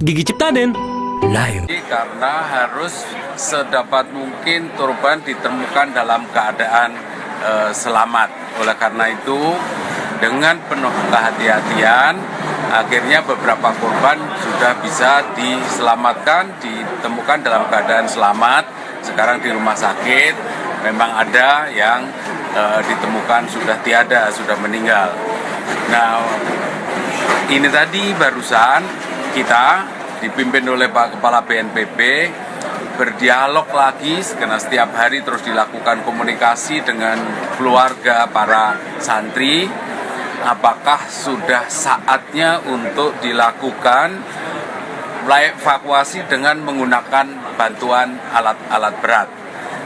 Gigi Ciptaden, live. Karena harus sedapat mungkin korban ditemukan dalam keadaan selamat. Oleh karena itu, dengan penuh kehati-hatian, akhirnya beberapa korban sudah bisa diselamatkan, ditemukan dalam keadaan selamat. Sekarang di rumah sakit, memang ada yang ditemukan sudah tiada, sudah meninggal. Nah, ini tadi barusan kita dipimpin oleh Pak Kepala BNPB berdialog lagi, karena setiap hari terus dilakukan komunikasi dengan keluarga para santri. Apakah sudah saatnya untuk dilakukan evakuasi dengan menggunakan bantuan alat-alat berat?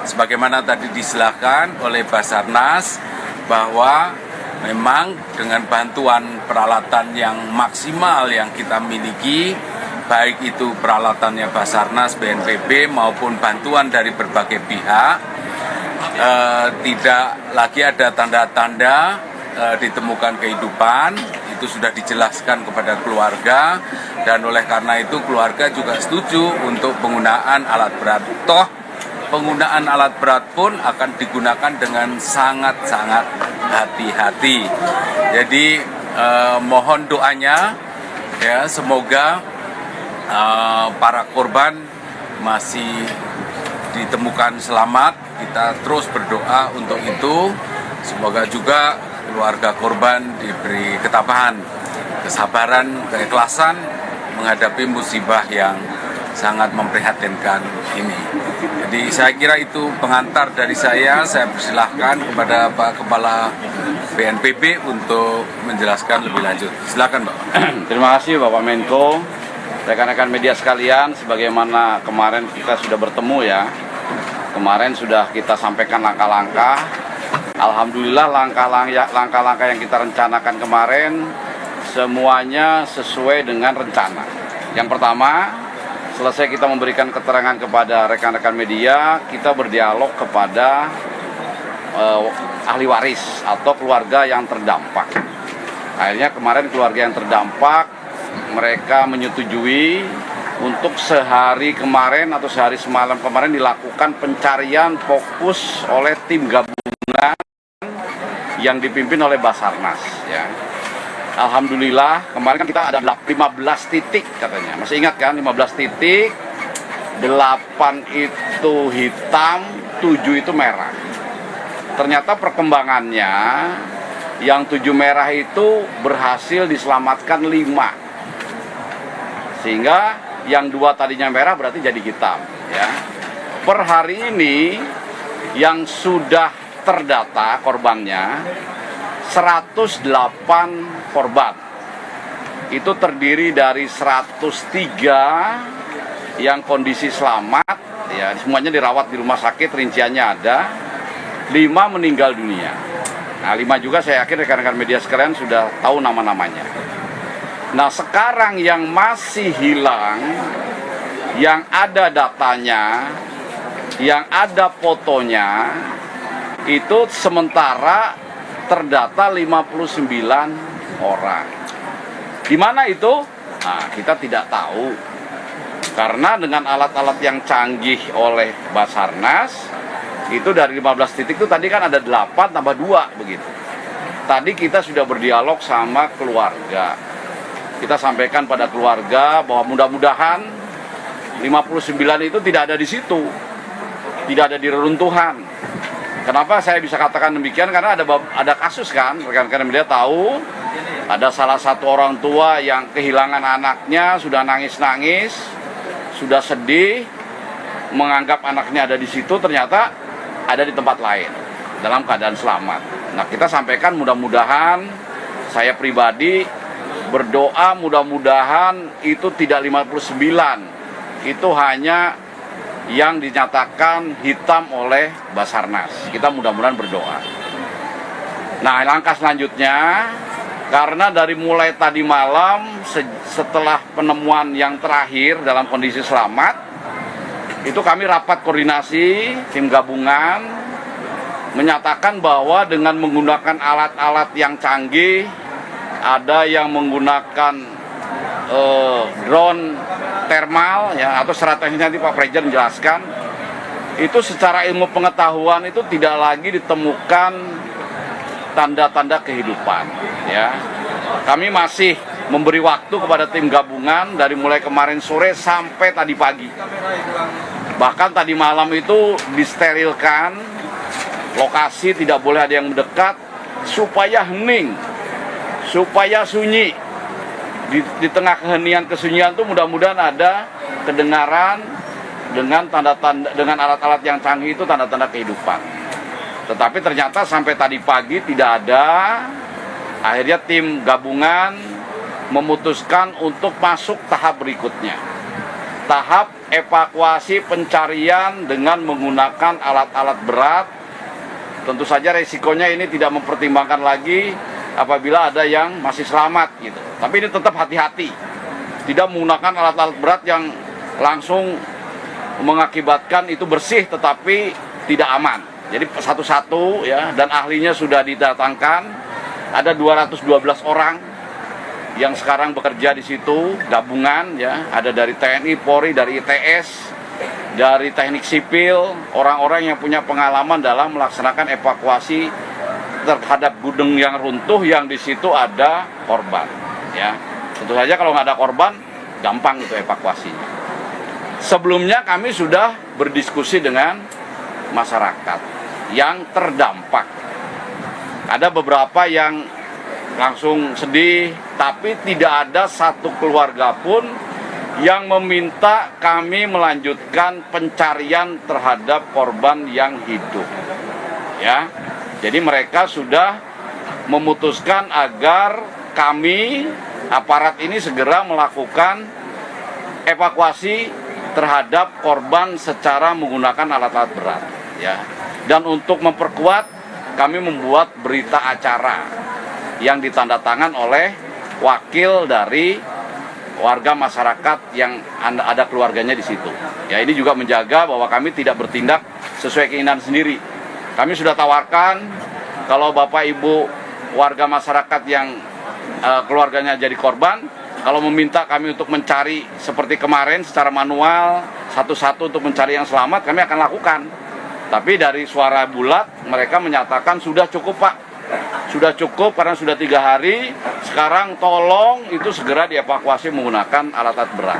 Sebagaimana tadi disilahkan oleh Basarnas bahwa memang dengan bantuan peralatan yang maksimal yang kita miliki, baik itu peralatannya Basarnas, BNPB maupun bantuan dari berbagai pihak, tidak lagi ada tanda-tanda ditemukan kehidupan. Itu sudah dijelaskan kepada keluarga, dan oleh karena itu keluarga juga setuju untuk penggunaan alat berat. Toh penggunaan alat berat pun akan digunakan dengan sangat-sangat hati-hati. Jadi mohon doanya ya, semoga para korban masih ditemukan selamat. Kita terus berdoa untuk itu. Semoga juga keluarga korban diberi ketabahan, kesabaran, keikhlasan menghadapi musibah yang sangat memprihatinkan ini. Jadi saya kira itu pengantar dari saya. Saya persilahkan kepada Pak Kepala BNPB untuk menjelaskan lebih lanjut. Silakan, Pak. Terima kasih Bapak Menko, rekan-rekan media sekalian. Sebagaimana kemarin kita sudah bertemu ya, kemarin sudah kita sampaikan langkah-langkah. Alhamdulillah langkah-langkah yang kita rencanakan kemarin semuanya sesuai dengan rencana. Yang pertama, selesai kita memberikan keterangan kepada rekan-rekan media, kita berdialog kepada ahli waris atau keluarga yang terdampak. Akhirnya kemarin keluarga yang terdampak, mereka menyetujui untuk sehari kemarin atau sehari semalam kemarin dilakukan pencarian fokus oleh tim gabungan yang dipimpin oleh Basarnas ya. Alhamdulillah kemarin kan kita ada 15 titik katanya. Masih ingat kan 15 titik? 8 itu hitam, 7 itu merah. Ternyata perkembangannya yang 7 merah itu berhasil diselamatkan 5. Sehingga yang 2 tadinya merah berarti jadi hitam ya. Per hari ini yang sudah terdata korbannya 108 korban. Itu terdiri dari 103 yang kondisi selamat ya, semuanya dirawat di rumah sakit, rinciannya ada. 5 meninggal dunia. Nah, 5 juga saya yakin rekan-rekan media sekalian sudah tahu nama-namanya. Nah, sekarang yang masih hilang, yang ada datanya, yang ada fotonya, itu sementara terdata 59 orang. Di mana itu? Nah, kita tidak tahu. Karena dengan alat-alat yang canggih oleh Basarnas, itu dari 15 titik itu tadi kan ada 8 tambah 2 begitu. Tadi kita sudah berdialog sama keluarga. Kita sampaikan pada keluarga bahwa mudah-mudahan 59 itu tidak ada di situ. Tidak ada di reruntuhan. Kenapa saya bisa katakan demikian? Karena ada kasus kan, rekan-rekan media tahu, ada salah satu orang tua yang kehilangan anaknya, sudah nangis-nangis, sudah sedih, menganggap anaknya ada di situ, ternyata ada di tempat lain, dalam keadaan selamat. Nah, kita sampaikan mudah-mudahan, saya pribadi berdoa mudah-mudahan itu tidak 59, itu hanya yang dinyatakan hitam oleh Basarnas. Kita mudah-mudahan berdoa. Nah, langkah selanjutnya, karena dari mulai tadi malam setelah penemuan yang terakhir dalam kondisi selamat, itu kami rapat koordinasi tim gabungan menyatakan bahwa dengan menggunakan alat-alat yang canggih, ada yang menggunakan drone thermal ya, atau secara teknis nanti Pak Presiden menjelaskan. Itu secara ilmu pengetahuan itu tidak lagi ditemukan tanda-tanda kehidupan ya. Kami masih memberi waktu kepada tim gabungan dari mulai kemarin sore sampai tadi pagi. Bahkan tadi malam itu disterilkan lokasi, tidak boleh ada yang mendekat supaya hening, supaya sunyi. Di tengah keheningan kesunyian itu mudah-mudahan ada kedengaran dengan tanda-tanda, dengan alat-alat yang canggih itu tanda-tanda kehidupan. Tetapi ternyata sampai tadi pagi tidak ada. Akhirnya tim gabungan memutuskan untuk masuk tahap berikutnya. Tahap evakuasi pencarian dengan menggunakan alat-alat berat. Tentu saja resikonya ini tidak mempertimbangkan lagi apabila ada yang masih selamat gitu. Tapi ini tetap hati-hati. Tidak menggunakan alat-alat berat yang langsung mengakibatkan itu bersih tetapi tidak aman. Jadi satu-satu ya, dan ahlinya sudah didatangkan. Ada 212 orang yang sekarang bekerja di situ, gabungan ya, ada dari TNI, Polri, dari ITS, dari teknik sipil, orang-orang yang punya pengalaman dalam melaksanakan evakuasi terhadap gudang yang runtuh yang di situ ada korban ya. Tentu saja kalau nggak ada korban gampang itu evakuasinya. Sebelumnya kami sudah berdiskusi dengan masyarakat yang terdampak. Ada beberapa yang langsung sedih, tapi tidak ada satu keluarga pun yang meminta kami melanjutkan pencarian terhadap korban yang hidup. Ya, jadi mereka sudah memutuskan agar kami aparat ini segera melakukan evakuasi terhadap korban secara menggunakan alat-alat berat. Ya, dan untuk memperkuat kami membuat berita acara yang ditandatangan oleh wakil dari warga masyarakat yang ada keluarganya di situ. Ya, ini juga menjaga bahwa kami tidak bertindak sesuai keinginan sendiri. Kami sudah tawarkan kalau Bapak Ibu warga masyarakat yang keluarganya jadi korban, kalau meminta kami untuk mencari seperti kemarin secara manual satu-satu untuk mencari yang selamat, kami akan lakukan. Tapi dari suara bulat mereka menyatakan sudah cukup Pak, sudah cukup karena sudah 3 hari. Sekarang tolong itu segera dievakuasi menggunakan alat-alat berat.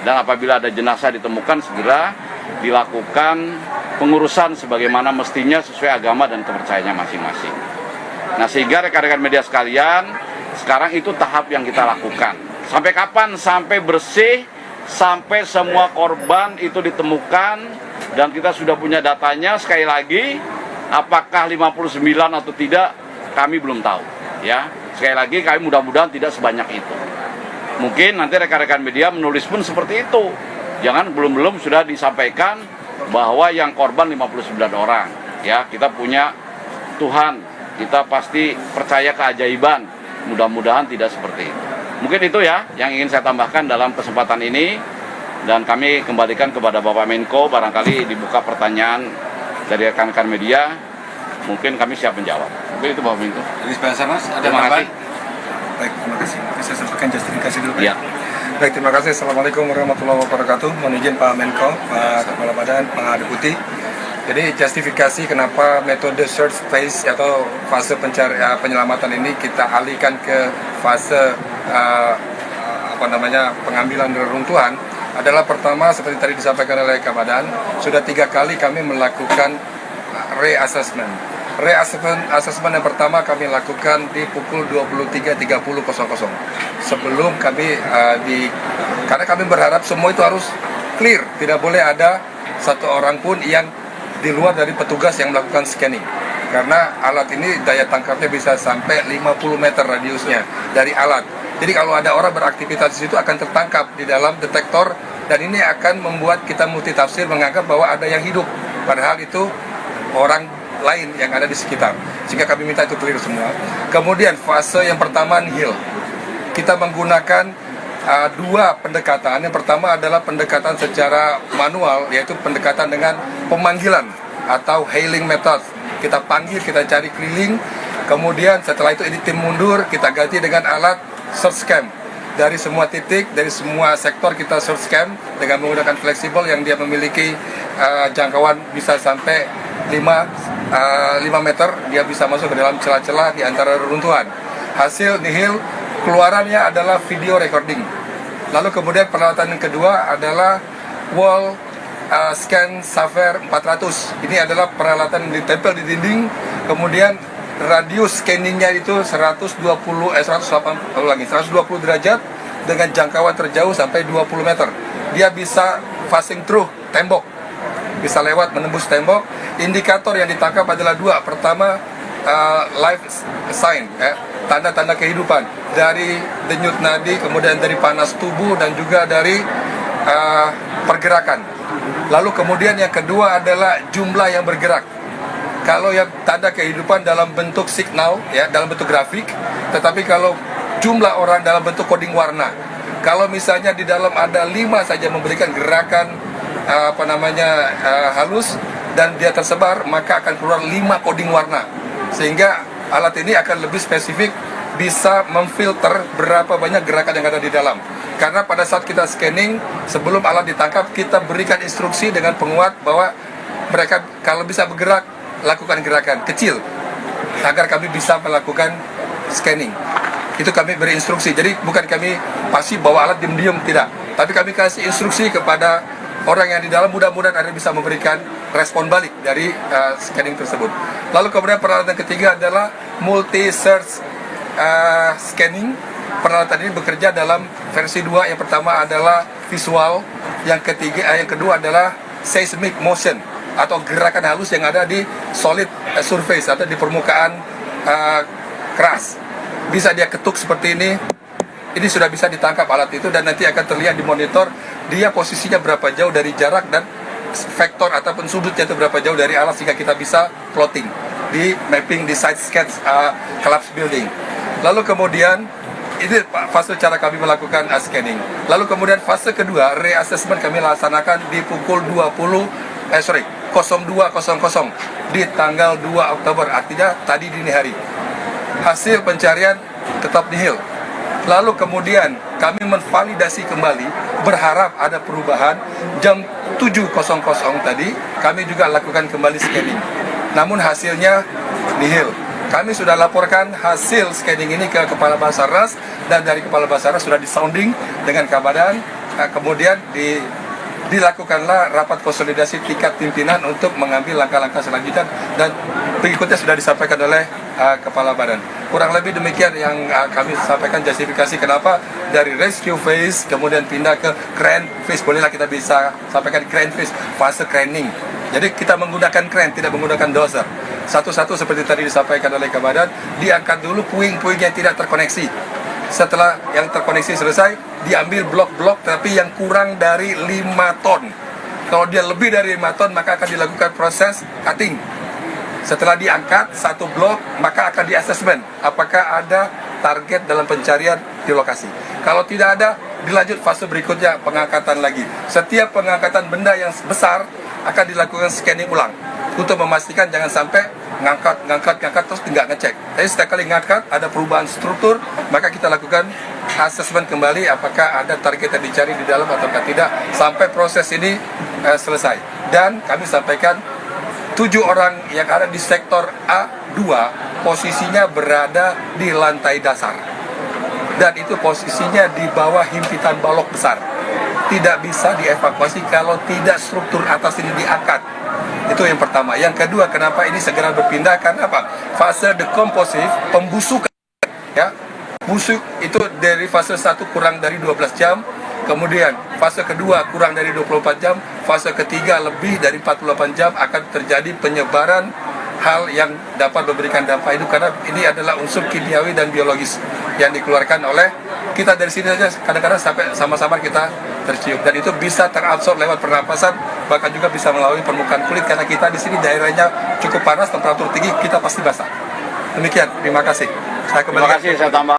Dan apabila ada jenazah ditemukan segera dilakukan pengurusan sebagaimana mestinya sesuai agama dan kepercayaannya masing-masing. Nah, sehingga rekan-rekan media sekalian, sekarang itu tahap yang kita lakukan. Sampai kapan? Sampai bersih, sampai semua korban itu ditemukan. Dan kita sudah punya datanya. Sekali lagi, apakah 59 atau tidak, kami belum tahu. Ya, sekali lagi kami mudah-mudahan tidak sebanyak itu. Mungkin nanti rekan-rekan media menulis pun seperti itu. Jangan belum sudah disampaikan bahwa yang korban 59 orang. Ya, kita punya Tuhan, kita pasti percaya keajaiban. Mudah-mudahan tidak seperti itu. Mungkin itu ya yang ingin saya tambahkan dalam kesempatan ini. Dan kami kembalikan kepada Bapak Menko, barangkali dibuka pertanyaan dari rekan-rekan media, mungkin kami siap menjawab. Mungkin itu Bapak Menko. Dari Basarnas, ada Terima kasih. Baik, terima kasih. Bisa saya sampaikan justifikasi dulu Pak? Ya. Baik, terima kasih. Assalamualaikum warahmatullahi wabarakatuh. Mohon izin Pak Menko, Pak Kepala Badan, Pak Deputi. Jadi justifikasi kenapa metode search phase atau fase penyelamatan ini kita alihkan ke fase pengambilan reruntuhan adalah pertama seperti tadi disampaikan oleh Kabadan, sudah 3 kali kami melakukan reassessment. Reassessment yang pertama kami lakukan di pukul 23.30 sebelum kami karena kami berharap semua itu harus clear, tidak boleh ada satu orang pun yang di luar dari petugas yang melakukan scanning. Karena alat ini daya tangkapnya bisa sampai 50 meter radiusnya dari alat. Jadi kalau ada orang beraktivitas di situ akan tertangkap di dalam detektor, dan ini akan membuat kita multitafsir menganggap bahwa ada yang hidup, padahal itu orang lain yang ada di sekitar. Sehingga kami minta itu clear semua. Kemudian fase yang pertama nihil. Kita menggunakan 2 pendekatan. Yang pertama adalah pendekatan secara manual, yaitu pendekatan dengan pemanggilan atau hailing method. Kita panggil, kita cari keliling. Kemudian setelah itu ini tim mundur, kita ganti dengan alat search cam. dari semua titik, dari semua sektor kita search scan dengan menggunakan fleksibel yang dia memiliki jangkauan bisa sampai 5 meter, dia bisa masuk ke dalam celah-celah di antara reruntuhan. Hasil nihil keluarannya adalah video recording. Lalu kemudian peralatan yang kedua adalah wall scan Saver 400. Ini adalah peralatan yang ditempel di dinding, kemudian radius scanningnya itu 120 derajat dengan jangkauan terjauh sampai 20 meter. Dia bisa passing through tembok, bisa lewat menembus tembok. Indikator yang ditangkap adalah dua. Pertama, life sign, tanda-tanda kehidupan dari denyut nadi, kemudian dari panas tubuh dan juga dari pergerakan. Lalu kemudian yang kedua adalah jumlah yang bergerak. Kalau yang tanda kehidupan dalam bentuk signal, dalam bentuk grafik, tetapi kalau jumlah orang dalam bentuk coding warna. Kalau misalnya di dalam ada 5 saja memberikan gerakan halus dan dia tersebar, maka akan keluar 5 coding warna. Sehingga alat ini akan lebih spesifik, bisa memfilter berapa banyak gerakan yang ada di dalam. Karena pada saat kita scanning, sebelum alat ditangkap, kita berikan instruksi dengan penguat bahwa mereka kalau bisa bergerak, lakukan gerakan kecil agar kami bisa melakukan scanning. Itu kami beri instruksi. Jadi bukan kami pasif bawa alat diam-diam, tidak. Tapi kami kasih instruksi kepada orang yang di dalam, mudah-mudahan ada bisa memberikan respon balik dari scanning tersebut. Lalu kemudian peralatan ketiga adalah multi-search scanning. Peralatan ini bekerja dalam versi 2. Yang pertama adalah visual, yang kedua adalah seismic motion atau gerakan halus yang ada di solid surface atau di permukaan keras. Bisa dia ketuk seperti ini sudah bisa ditangkap alat itu, dan nanti akan terlihat di monitor dia posisinya berapa jauh dari jarak dan vektor ataupun sudutnya itu berapa jauh dari alat, sehingga kita bisa plotting di mapping di site sketch collapse building. Lalu kemudian ini fase cara kami melakukan scanning. Lalu kemudian fase kedua, reassessment kami laksanakan di pukul 02.00 di tanggal 2 Oktober, artinya tadi dini hari. Hasil pencarian tetap nihil. Lalu kemudian kami menvalidasi kembali, berharap ada perubahan. Jam 7.00 tadi kami juga lakukan kembali scanning, namun hasilnya nihil. Kami sudah laporkan hasil scanning ini ke Kepala Basarnas, dan dari Kepala Basarnas sudah disounding dengan Kabadan. Kemudian dilakukanlah rapat konsolidasi tingkat pimpinan untuk mengambil langkah-langkah selanjutnya, dan berikutnya sudah disampaikan oleh Kepala Badan. Kurang lebih demikian yang kami sampaikan justifikasi kenapa dari rescue phase kemudian pindah ke crane phase. Bolehlah kita bisa sampaikan crane phase, fase craning. Jadi kita menggunakan crane, tidak menggunakan dozer. Satu-satu seperti tadi disampaikan oleh Kabadan, diangkat dulu puing-puing yang tidak terkoneksi. Setelah yang terkoneksi selesai, diambil blok-blok tapi yang kurang dari 5 ton. Kalau dia lebih dari 5 ton, maka akan dilakukan proses cutting. Setelah diangkat satu blok, maka akan di-assessment apakah ada target dalam pencarian di lokasi. Kalau tidak ada, dilanjut fase berikutnya, pengangkatan lagi. Setiap pengangkatan benda yang besar akan dilakukan scanning ulang untuk memastikan jangan sampai ngangkat terus tidak ngecek. Jadi setiap kali ngangkat ada perubahan struktur, maka kita lakukan assessment kembali apakah ada target yang dicari di dalam atau tidak, sampai proses ini selesai. Dan kami sampaikan 7 orang yang ada di sektor A2 posisinya berada di lantai dasar, dan itu posisinya di bawah himpitan balok besar. Tidak bisa dievakuasi kalau tidak struktur atas ini diangkat. Itu yang pertama. Yang kedua, kenapa ini segera berpindah? Karena apa? Fase decomposition, pembusukan, busuk itu dari fase 1 kurang dari 12 jam, kemudian fase kedua kurang dari 24 jam, fase ketiga lebih dari 48 jam akan terjadi penyebaran hal yang dapat memberikan dampak hidup, karena ini adalah unsur kimiawi dan biologis yang dikeluarkan oleh kita dari sini saja. Kadang-kadang sampai sama-sama kita tercium, dan itu bisa terabsorb lewat pernapasan, bahkan juga bisa melalui permukaan kulit, karena kita di sini daerahnya cukup panas, temperatur tinggi, kita pasti basah. Demikian, terima kasih. Saya kembali. Terima kasih, saya tambah.